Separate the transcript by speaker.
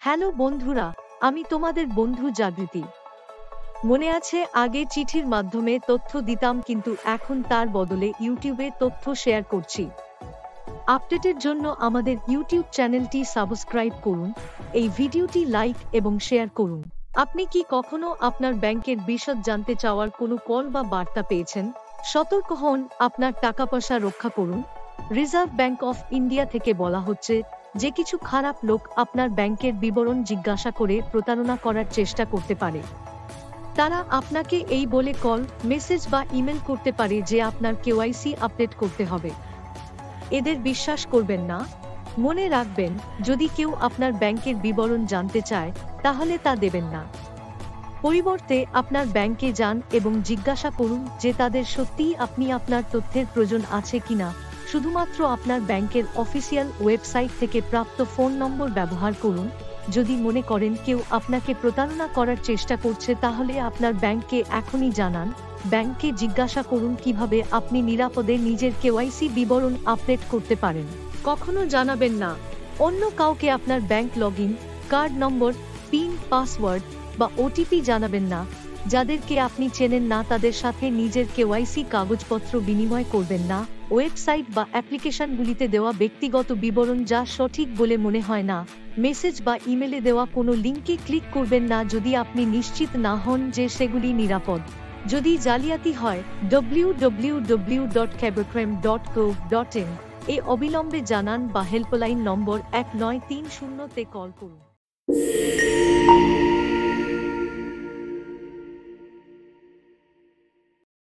Speaker 1: Hello বন্ধুরা, আমি তোমাদের বন্ধু জাগৃতি। মনে আছে আগে চিঠির মাধ্যমে তথ্য দিতাম, কিন্তু এখন তার বদলে ইউটিউবে তথ্য শেয়ার করছি। আপডেটের জন্য আমাদের ইউটিউব চ্যানেলটি সাবস্ক্রাইব করুন, এই ভিডিওটি লাইক এবং শেয়ার করুন। আপনি কি কখনো আপনার ব্যাংকের বিশদ জানতে চাওয়ার কোনো কল বা বার্তা পেয়েছেন? সতর্ক হন, আপনার টাকা পয়সা রক্ষা করুন। রিজার্ভ ব্যাংক অফ ইন্ডিয়া থেকে বলা হচ্ছে যে কিছু খারাপ লোক আপনার ব্যাংকের বিবরণ জিজ্ঞাসা করে প্রতারণা করার চেষ্টা করতে পারে। তারা আপনাকে এই বলে কল, মেসেজ বা ইমেল করতে পারে যে আপনার কেওয়াইসি আপডেট করতে হবে। এদের বিশ্বাস করবেন না। মনে রাখবেন, যদি কেউ আপনার ব্যাংকের বিবরণ জানতে চায় তাহলে তা দেবেন না। পরিবর্তে আপনার ব্যাংকে যান এবং জিজ্ঞাসা করুন যে তাদের সত্যিই আপনি আপনার তথ্যের প্রয়োজন আছে কিনা। শুধুমাত্র আপনার ব্যাংকের অফিসিয়াল ওয়েবসাইট থেকে প্রাপ্ত ফোন নম্বর ব্যবহার করুন। যদি মনে করেন কেউ আপনাকে প্রতারণা করার চেষ্টা করছে তাহলে আপনার ব্যাংককে এখনই জানান। ব্যাংকে জিজ্ঞাসা করুন কিভাবে আপনি নিরাপদে নিজের কেওয়াইসি বিবরণ আপডেট করতে পারেন। কখনো জানাবেন না অন্য কাউকে আপনার ব্যাংক লগইন, কার্ড নম্বর, পিন, পাসওয়ার্ড বা ওটিপি জানাবেন না। যাদেরকে আপনি চেনেন না তাদের সাথে নিজের কেওয়াইসি কাগজপত্র বিনিময় করবেন না। ওয়েবসাইট বা অ্যাপ্লিকেশনগুলিতে দেওয়া ব্যক্তিগত বিবরণ যা সঠিক বলে মনে হয় না। মেসেজ বা ইমেলে দেওয়া কোনো লিঙ্কে ক্লিক করবেন না যদি আপনি নিশ্চিত না হন যে সেগুলি নিরাপদ। যদি জালিয়াতি হয়, www.cybercrime.gov.in এ অবিলম্বে জানান বা হেল্পলাইন নম্বর 1930 তে কল করুন।